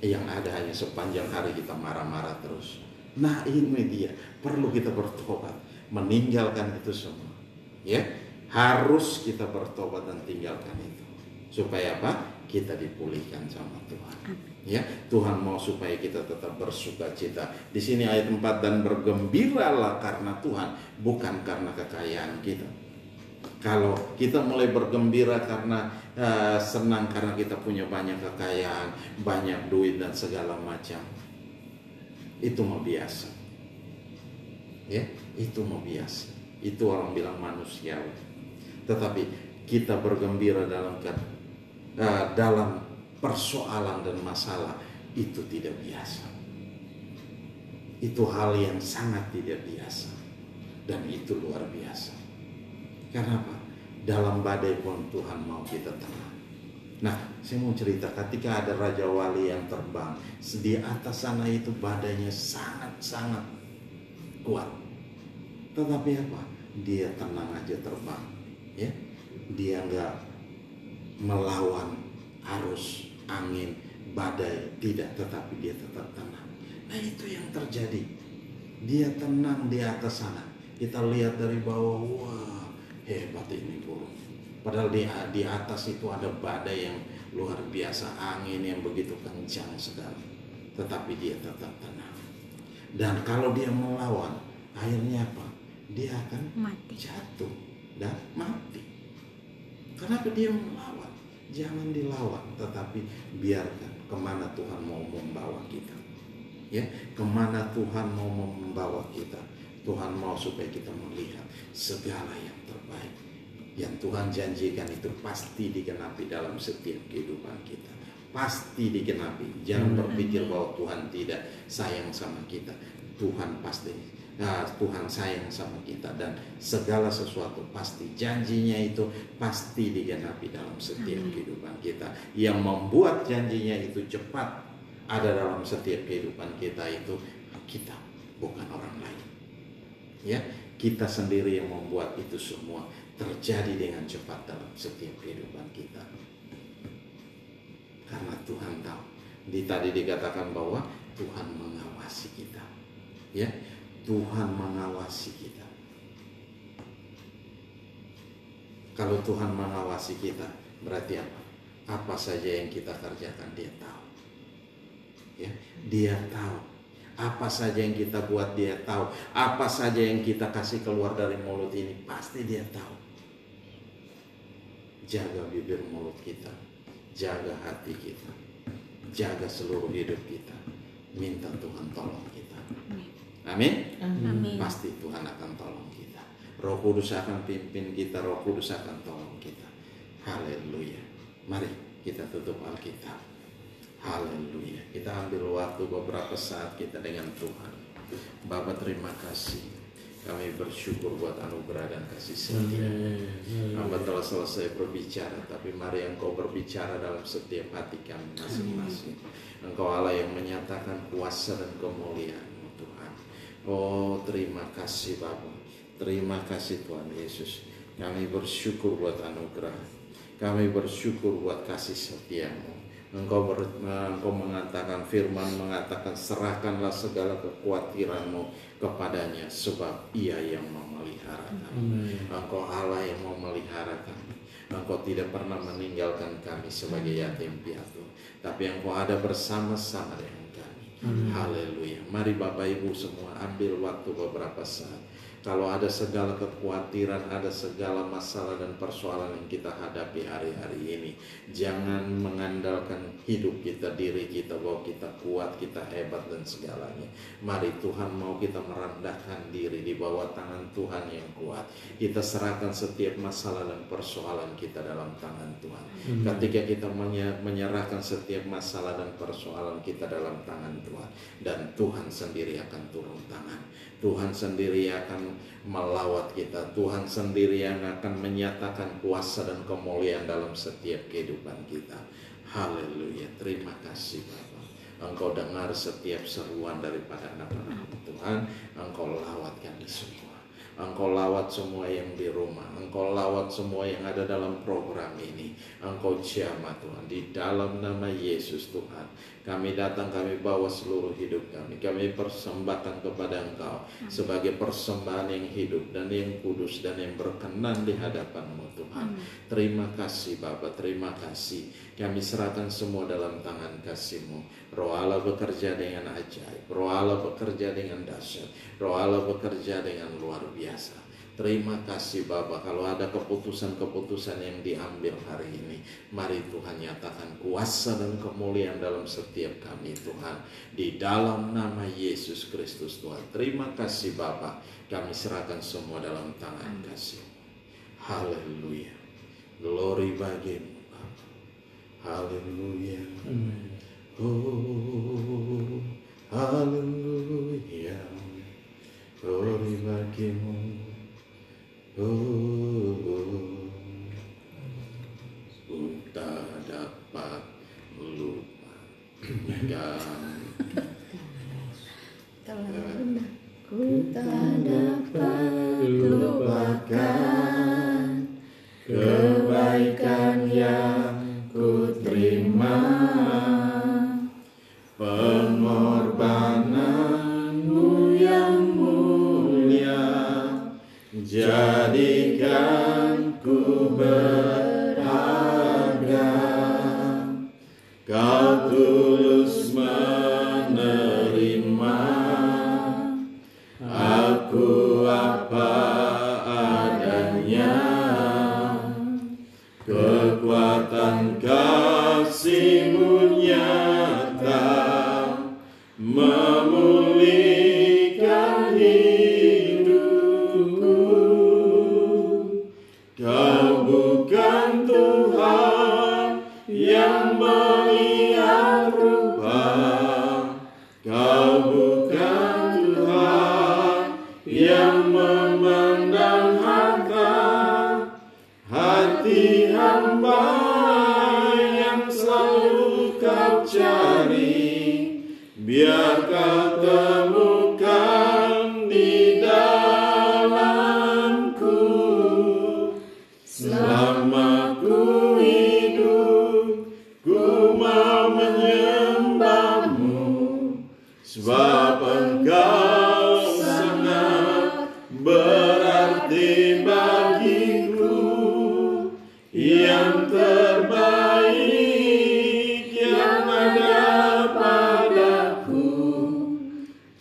yang ada hanya sepanjang hari kita marah-marah terus. Nah, ini dia, perlu kita bertobat, meninggalkan itu semua. Ya, harus kita bertobat dan tinggalkan itu. Supaya apa? Kita dipulihkan sama Tuhan. Ya, Tuhan mau supaya kita tetap bersukacita. Di sini ayat 4, dan bergembiralah karena Tuhan, bukan karena kekayaan kita. Kalau kita mulai bergembira karena senang karena kita punya banyak kekayaan, banyak duit dan segala macam, itu mau biasa. Ya, itu mau biasa. Itu orang bilang manusiawi. Tetapi kita bergembira dalam persoalan dan masalah, itu tidak biasa. Itu hal yang sangat tidak biasa. Dan itu luar biasa. Kenapa? Dalam badai pun Tuhan mau kita tenang. Nah, saya mau cerita ketika ada Raja Wali yang terbang, di atas sana itu badainya sangat-sangat kuat. Tetapi apa? Dia tenang aja terbang. Ya, dia nggak melawan arus, angin, badai, tidak, tetapi dia tetap tenang. Nah, itu yang terjadi. Dia tenang di atas sana. Kita lihat dari bawah, wah, hebat ini burung. Padahal di atas itu ada badai yang luar biasa, angin yang begitu kencang sekali. Tetapi dia tetap tenang. Dan kalau dia melawan, akhirnya apa? Dia akan jatuh dan mati. Kenapa dia melawan? Jangan dilawan, tetapi biarkan kemana Tuhan mau membawa kita. Ya, kemana Tuhan mau membawa kita. Tuhan mau supaya kita melihat segala yang terbaik. Yang Tuhan janjikan itu pasti digenapi dalam setiap kehidupan kita. Pasti digenapi. Jangan berpikir bahwa Tuhan tidak sayang sama kita. Tuhan pasti. Tuhan sayang sama kita dan segala sesuatu pasti janjinya itu pasti digenapi dalam setiap kehidupan kita. Yang membuat janjinya itu cepat ada dalam setiap kehidupan kita itu kita, bukan orang lain. Ya, kita sendiri yang membuat itu semua terjadi dengan cepat dalam setiap kehidupan kita. Karena Tuhan tahu. Tadi dikatakan bahwa Tuhan mengawasi kita. Ya, Tuhan mengawasi kita. Kalau Tuhan mengawasi kita, berarti apa? Apa saja yang kita kerjakan Dia tahu. Ya, Dia tahu. Apa saja yang kita buat Dia tahu. Apa saja yang kita kasih keluar dari mulut ini pasti Dia tahu. Jaga bibir mulut kita, jaga hati kita, jaga seluruh hidup kita. Minta Tuhan tolong kita. Amin. Amin. Pasti Tuhan akan tolong kita. Roh Kudus akan pimpin kita, Roh Kudus akan tolong kita. Haleluya. Mari kita tutup Alkitab. Haleluya. Kita ambil waktu beberapa saat kita dengan Tuhan. Bapa, terima kasih. Kami bersyukur buat anugerah dan kasih setia. Hamba telah selesai berbicara, tapi mari Engkau berbicara dalam setiap hati kami masing-masing. Engkau Allah yang menyatakan kuasa dan kemuliaan-Mu, Tuhan. Oh, terima kasih Bapa. Terima kasih Tuhan Yesus. Kami bersyukur buat anugerah. Kami bersyukur buat kasih setia-Mu. Engkau mengatakan, firman mengatakan, serahkanlah segala kekhawatiranmu kepadanya, sebab Ia yang memelihara kami. Engkau Allah yang memelihara kami. Engkau tidak pernah meninggalkan kami sebagai yatim piatu, tapi Engkau ada bersama-sama dengan kami. Haleluya. Mari Bapak Ibu semua ambil waktu beberapa saat. Kalau ada segala kekhawatiran, ada segala masalah dan persoalan yang kita hadapi hari-hari ini, jangan mengandalkan hidup kita, diri kita, bahwa kita kuat, kita hebat dan segalanya. Mari Tuhan mau kita merendahkan diri di bawah tangan Tuhan yang kuat. Kita serahkan setiap masalah dan persoalan kita dalam tangan Tuhan. Ketika kita menyerahkan setiap masalah dan persoalan kita dalam tangan Tuhan, dan Tuhan sendiri akan turun tangan. Tuhan sendiri akan melawat kita. Tuhan sendiri yang akan menyatakan kuasa dan kemuliaan dalam setiap kehidupan kita. Haleluya. Terima kasih Bapa. Engkau dengar setiap seruan daripada anak-anak Tuhan. Engkau lawat kami semua. Engkau lawat semua yang di rumah. Engkau lawat semua yang ada dalam program ini. Engkau jamah Tuhan. Di dalam nama Yesus Tuhan, kami datang, kami bawa seluruh hidup kami. Kami persembahkan kepada Engkau sebagai persembahan yang hidup dan yang kudus dan yang berkenan di hadapan-Mu Tuhan. Terima kasih Bapa, terima kasih. Kami serahkan semua dalam tangan kasih-Mu. Roh Allah bekerja dengan ajaib. Roh Allah bekerja dengan dahsyat. Roh Allah bekerja dengan luar biasa. Terima kasih Bapa, kalau ada keputusan-keputusan yang diambil hari ini, mari Tuhan nyatakan kuasa dan kemuliaan dalam setiap kami Tuhan, di dalam nama Yesus Kristus Tuhan. Terima kasih Bapa, kami serahkan semua dalam tangan kasih. Haleluya, glory bagimu Bapa. Haleluya. Oh, haleluya, glory bagimu. Ku tak dapat lupakan, ku tak dapat lupakan kebaikan yang ku terima, pengorbananmu yang mulia jadikan ku berharga. Kau tulus menerima aku apa adanya, kekuatan kasih-Mu nyata memulihkan hidupku. Kau bukan Tuhan yang melihat rupa, Kau bukan Tuhan yang memandang harta, hati hamba yang selalu Kau cari, biar Kau temukan di dalamku. Selama ku hidup, ku mau menyembah-Mu, sebab Engkau sangat berarti bagiku. Yang terbaik yang ada padaku,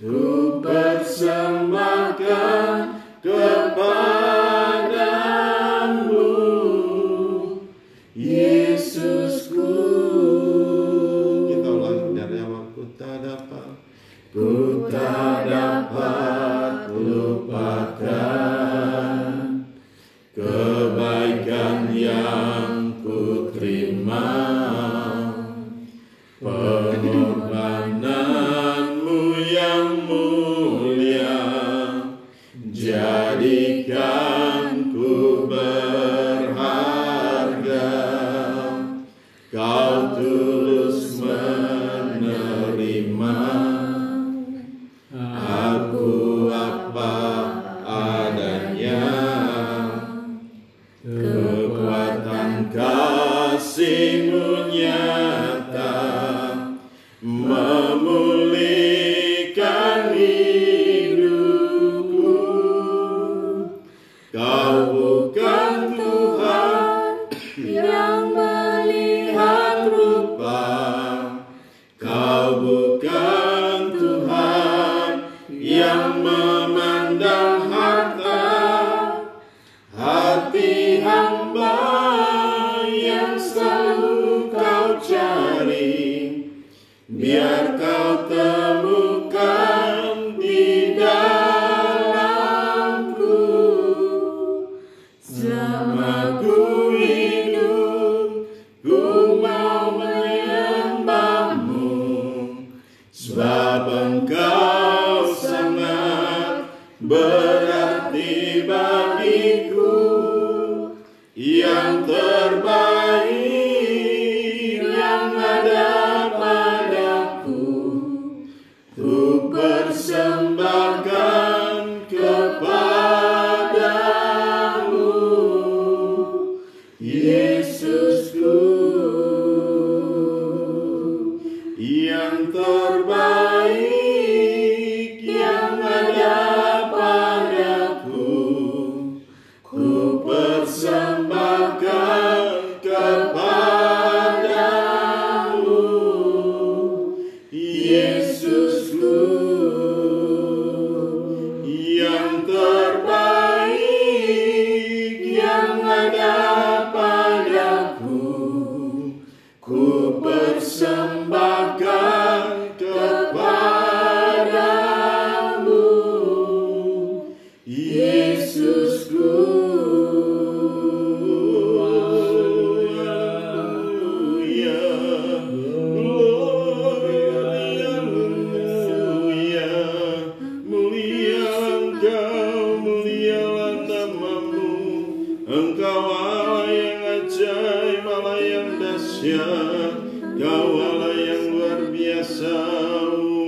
ku persembahkan kepada-Mu, Yesusku. Kita ulangi dari awal. Ku tak dapat lupakan kebaikan yang ku terima, pengorbanan-Mu yang mulia jadikan ku berharga. Kau tulus menerima aku apa adanya, kekuatan kasih-Mu nyata memulihkan hidupku. Kau bukan Tuhan yang melihat rupa, Kau bukan Tuhan yang memandang harta, hati hamba yang selalu Kau cari, biar Kau temukan di dalamku. Selama ku hidup, ku mau menyembah-Mu, sebab Engkau sangat berarti bagiku. Yang terbaik yang ada padaku, ku persembahkan kepada-Mu, Yesusku. Yang terbaik yang ada padaku, ku persembahkan kepada-Mu, Yesusku. Yang terbaik dahsyat, Kau Allah yang luar biasa.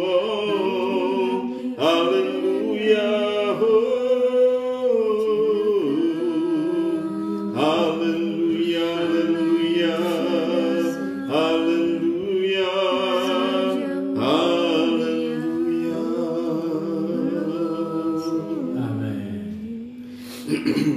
Oh, haleluya. Haleluya, haleluya, haleluya, haleluya.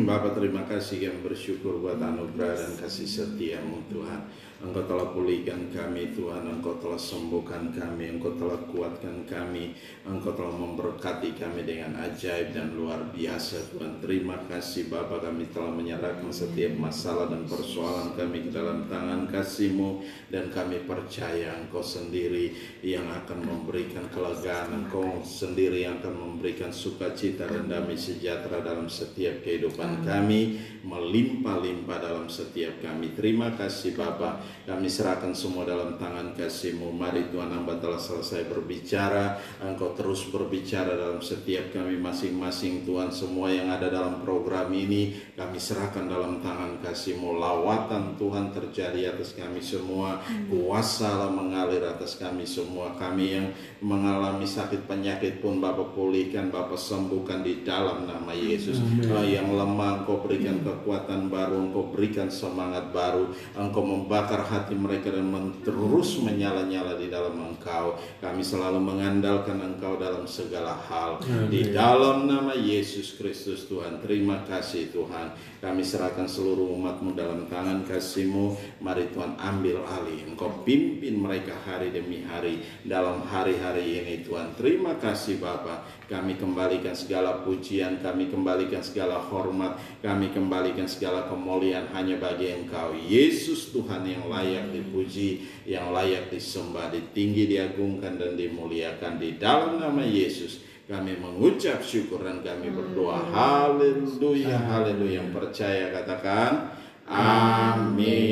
Bapa, terima kasih, kami bersyukur buat anugerah dan kasih setia-Mu Tuhan. Engkau telah pulihkan kami Tuhan, Engkau telah sembuhkan kami, Engkau telah kuatkan kami, Engkau telah memberkati kami dengan ajaib dan luar biasa Tuhan. Terima kasih Bapa, kami telah menyerahkan setiap masalah dan persoalan kami ke dalam tangan kasih-Mu, dan kami percaya Engkau sendiri yang akan memberikan kelegaan, Engkau sendiri yang akan memberikan sukacita dan damai sejahtera dalam setiap kehidupan kami, melimpah-limpah dalam setiap kami. Terima kasih Bapa, kami serahkan semua dalam tangan kasih-Mu. Mari Tuhan, hamba telah selesai berbicara, Engkau terus berbicara dalam setiap kami masing-masing Tuhan. Semua yang ada dalam program ini kami serahkan dalam tangan kasih-Mu. Lawatan Tuhan terjadi atas kami semua, kuasa Allah mengalir atas kami semua. Kami yang mengalami sakit penyakit pun Bapa pulihkan, Bapa sembuhkan di dalam nama Yesus. Yang lemah Engkau berikan kekuatan baru, Engkau berikan semangat baru, Engkau membakar hati mereka dan terus menyala-nyala di dalam Engkau. Kami selalu mengandalkan Engkau dalam segala hal. Di dalam nama Yesus Kristus Tuhan. Terima kasih Tuhan. Kami serahkan seluruh umat-Mu dalam tangan kasih-Mu. Mari Tuhan ambil alih, Engkau pimpin mereka hari demi hari dalam hari-hari ini Tuhan. Terima kasih Bapa. Kami kembalikan segala pujian, kami kembalikan segala hormat, kami kembalikan segala kemuliaan hanya bagi Engkau Yesus Tuhan, yang layak dipuji, yang layak disembah, ditinggi, diagungkan dan dimuliakan. Di dalam nama Yesus kami mengucap syukur dan kami berdoa. Haleluya, haleluya. Yang percaya katakan amin.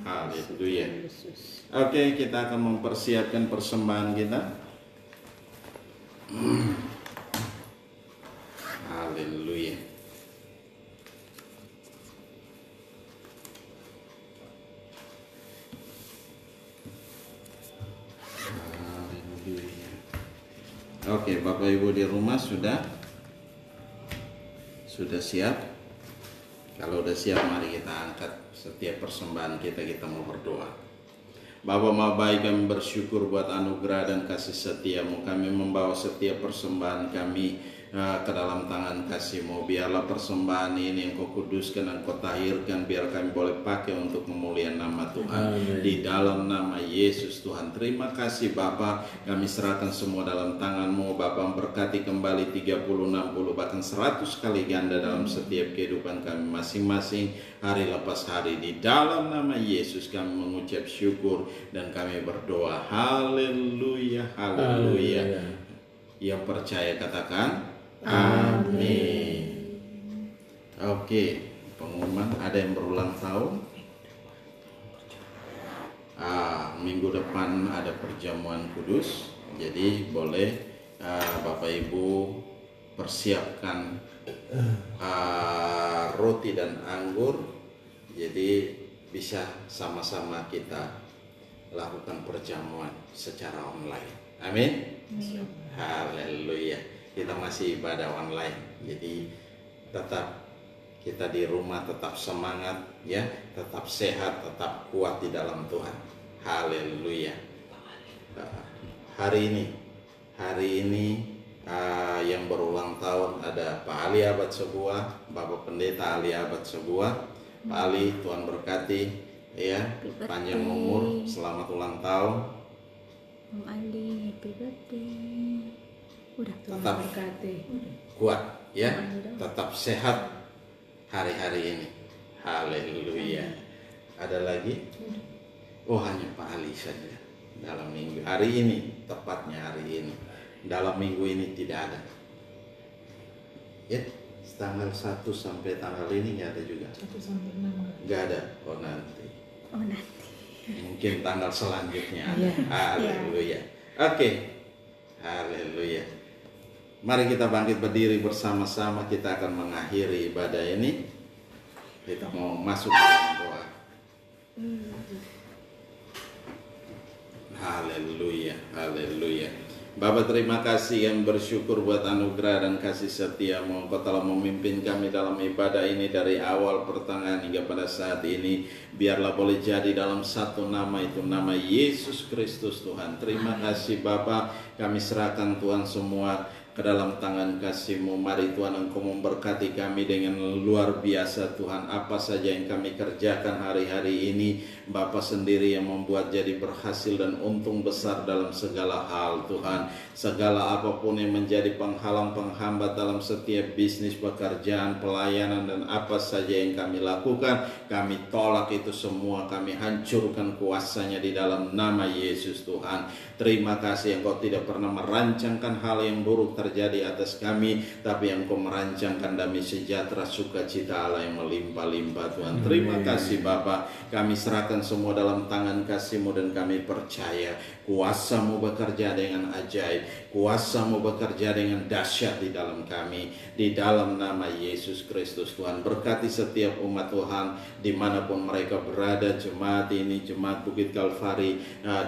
Haleluya. Oke, kita akan mempersiapkan persembahan kita. Haleluya. Oke, Bapak Ibu di rumah sudah siap? Kalau udah siap, mari kita angkat setiap persembahan kita mau berdoa. Bapa Maha Baik, kami bersyukur buat anugerah dan kasih setia-Mu. Kami membawa setiap persembahan kami ke dalam tangan kasih-Mu. Biarlah persembahan ini Engkau kuduskan, Engkau tahirkan, biar kami boleh pakai untuk memuliakan nama Tuhan. Amen. Di dalam nama Yesus Tuhan. Terima kasih Bapa, kami serahkan semua dalam tangan-Mu. Bapa, berkati kembali 30, 60, bahkan 100 kali ganda dalam setiap kehidupan kami masing-masing, hari lepas hari. Di dalam nama Yesus kami mengucap syukur dan kami berdoa. Haleluya, haleluya. Yang percaya katakan amin. Oke, pengumuman, ada yang berulang tahun. Minggu depan ada perjamuan kudus, jadi boleh Bapak Ibu persiapkan roti dan anggur, jadi bisa sama-sama kita lakukan perjamuan secara online. Amin. Haleluya. Kita masih ibadah online, jadi tetap kita di rumah tetap semangat ya, tetap sehat, tetap kuat di dalam Tuhan. Haleluya. Hari ini yang berulang tahun ada Pak Ali Abad Sebuah, Bapak Pendeta Ali Abad Sebuah. Pak Ali, Tuhan berkati ya, panjang umur, selamat ulang tahun. Om Ali, happy birthday. Udah, tetap kuat ya, tetap sehat hari-hari ini. Haleluya. Ada lagi? Oh, hanya Pak Ali saja dalam minggu hari ini, tepatnya hari ini. Dalam minggu ini tidak ada. Ya, tanggal 1 sampai tanggal ini nggak ada juga. 1 sampai 6 nggak ada. Oh nanti. Mungkin tanggal selanjutnya. Yeah. Haleluya. Oke. Haleluya. Mari kita bangkit berdiri bersama-sama, kita akan mengakhiri ibadah ini. Kita mau masuk dalam doa. Haleluya, haleluya. Bapak terima kasih yang bersyukur buat anugerah dan kasih setia-Mu. Engkau telah memimpin kami dalam ibadah ini dari awal pertengahan hingga pada saat ini. Biarlah boleh jadi dalam satu nama, itu nama Yesus Kristus Tuhan. Terima kasih Bapak, kami serahkan Tuhan semua ke dalam tangan kasih-Mu. Mari Tuhan Engkau memberkati kami dengan luar biasa Tuhan. Apa saja yang kami kerjakan hari-hari ini, Bapa sendiri yang membuat jadi berhasil dan untung besar dalam segala hal Tuhan. Segala apapun yang menjadi penghalang penghambat dalam setiap bisnis, pekerjaan, pelayanan, dan apa saja yang kami lakukan, kami tolak itu semua. Kami hancurkan kuasanya di dalam nama Yesus Tuhan. Terima kasih Engkau tidak pernah merancangkan hal yang buruk terjadi atas kami, tapi Engkau merancangkan damai sejahtera, sukacita Allah yang melimpah-limpah Tuhan. Terima kasih Bapa, kami serahkan semua dalam tangan kasih-Mu dan kami percaya kuasa-Mu bekerja dengan ajaib, kuasa-Mu bekerja dengan dahsyat di dalam kami, di dalam nama Yesus Kristus Tuhan. Berkati setiap umat Tuhan dimanapun mereka berada, jemaat ini, jemaat Bukit Kalvari,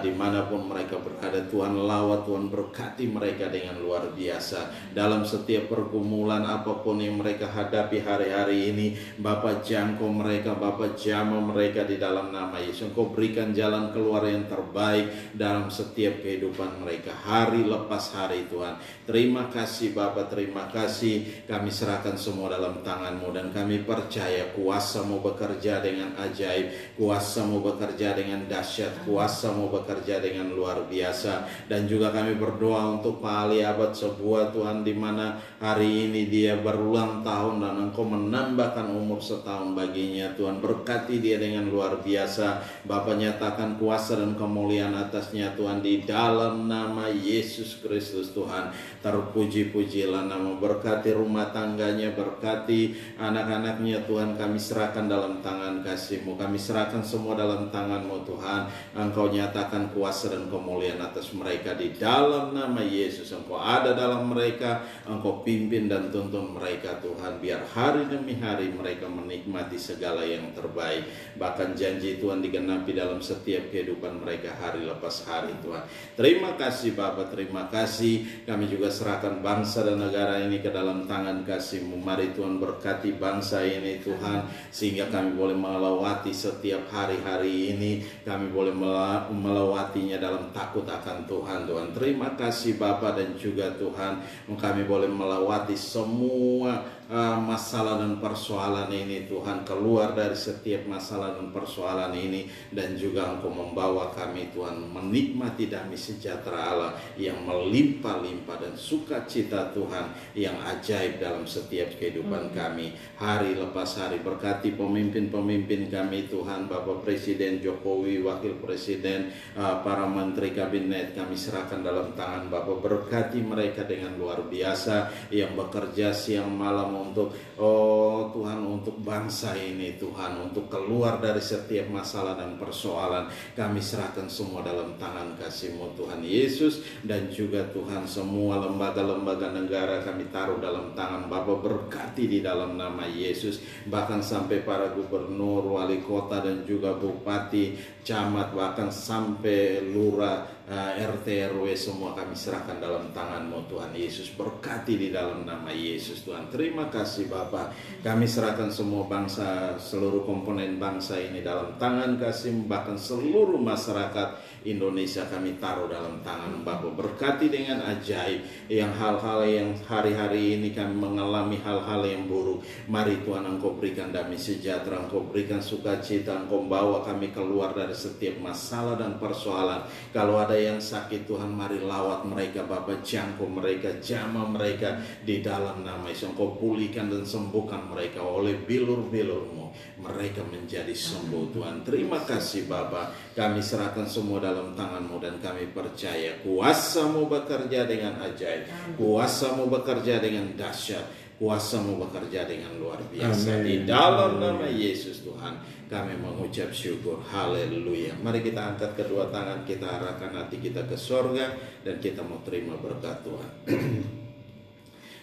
dimanapun mereka berada Tuhan, lawat Tuhan, berkati mereka dengan luar biasa dalam setiap pergumulan apapun yang mereka hadapi hari-hari ini. Bapa jangkau mereka, Bapa jamah mereka di dalam nama Yesus. Engkau berikan jalan keluar yang terbaik dalam setiap kehidupan mereka hari lepas hari Tuhan. Terima kasih Bapa, terima kasih. Kami serahkan semua dalam tangan-Mu dan kami percaya kuasa-Mu bekerja dengan ajaib, kuasa-Mu bekerja dengan dahsyat, kuasa-Mu bekerja dengan luar biasa. Dan juga kami berdoa untuk Pak Ali Abad sebuah Tuhan, di mana hari ini dia berulang tahun dan Engkau menambahkan umur setahun baginya Tuhan. Berkati dia dengan luar biasa Bapa, nyatakan kuasa dan kemuliaan atasnya Tuhan di dalam nama Yesus Kristus Tuhan. Terpuji-pujilah nama, berkati rumah tangganya, berkati anak-anaknya Tuhan. Kami serahkan dalam tangan kasih-Mu, kami serahkan semua dalam tangan-Mu Tuhan. Engkau nyatakan kuasa dan kemuliaan atas mereka di dalam nama Yesus. Engkau ada dalam mereka, Engkau pimpin dan tuntun mereka Tuhan. Biar hari demi hari mereka menikmati segala yang terbaik. Bahkan janji Tuhan digenapi dalam setiap kehidupan mereka hari lepas hari Tuhan. Terima kasih Bapa, terima kasih. Kami juga serahkan bangsa dan negara ini ke dalam tangan kasih-Mu. Mari Tuhan berkati bangsa ini Tuhan, sehingga kami boleh melewati setiap hari-hari ini. Kami boleh melewatinya dalam takut akan Tuhan Tuhan. Terima kasih Bapa, dan juga Tuhan kami boleh melewati semua masalah dan persoalan ini Tuhan, keluar dari setiap masalah dan persoalan ini, dan juga Engkau membawa kami Tuhan menikmati damai sejahtera Allah yang melimpah-limpah dan sukacita Tuhan yang ajaib dalam setiap kehidupan kami hari lepas hari. Berkati pemimpin-pemimpin kami Tuhan, Bapak Presiden Jokowi, Wakil Presiden, para menteri kabinet, kami serahkan dalam tangan Bapak. Berkati mereka dengan luar biasa yang bekerja siang malam untuk Tuhan, untuk bangsa ini Tuhan, untuk keluar dari setiap masalah dan persoalan. Kami serahkan semua dalam tangan kasih-Mu Tuhan Yesus. Dan juga Tuhan semua lembaga-lembaga negara kami taruh dalam tangan Bapa. Berkati di dalam nama Yesus. Bahkan sampai para gubernur, wali kota, dan juga bupati, camat, bahkan sampai lurah, RT RW, semua kami serahkan dalam tangan-Mu Tuhan Yesus. Berkati di dalam nama Yesus Tuhan. Terima kasih Bapa. Kami serahkan semua bangsa, seluruh komponen bangsa ini dalam tangan kasih-Mu. Bahkan seluruh masyarakat Indonesia kami taruh dalam tangan Bapa. Berkati dengan ajaib yang hal-hal yang hari-hari ini kami mengalami hal-hal yang buruk. Mari Tuhan Engkau berikan damai sejahtera, Engkau berikan sukacita, Engkau bawa kami keluar dari setiap masalah dan persoalan. Kalau ada yang sakit Tuhan, mari lawat mereka Bapa, jangkau mereka, jamah mereka di dalam nama Yesus. Engkau pulihkan dan sembuhkan mereka oleh bilur-bilur-Mu, mereka menjadi sembuh Tuhan. Terima kasih Bapa, kami serahkan semua dalam tangan-Mu dan kami percaya kuasa-Mu bekerja dengan ajaib, kuasa-Mu bekerja dengan dahsyat, kuasa-Mu bekerja dengan luar biasa. Amen. Di dalam nama Yesus Tuhan kami mengucap syukur. Haleluya. Mari kita angkat kedua tangan, kita arahkan hati kita ke sorga, dan kita mau terima berkat Tuhan.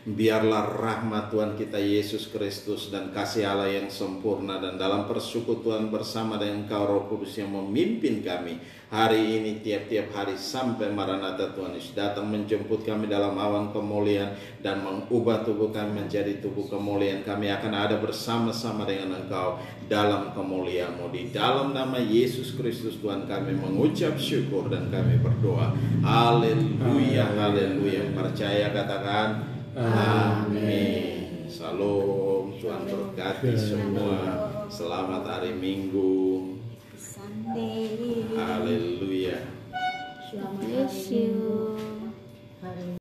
Biarlah rahmat Tuhan kita Yesus Kristus dan kasih Allah yang sempurna dan dalam persekutuan bersama dengan Engkau Roh Kudus yang memimpin kami hari ini tiap-tiap hari sampai Maranatha Tuhan Yesus datang menjemput kami dalam awan kemuliaan dan mengubah tubuh kami menjadi tubuh kemuliaan. Kami akan ada bersama-sama dengan Engkau dalam kemuliaan-Mu. Di dalam nama Yesus Kristus Tuhan kami mengucap syukur dan kami berdoa. Haleluya, haleluya. Percaya katakan amin. Salam, Tuhan berkati semua. Selamat hari Minggu. Sunday. Haleluya. Bless you.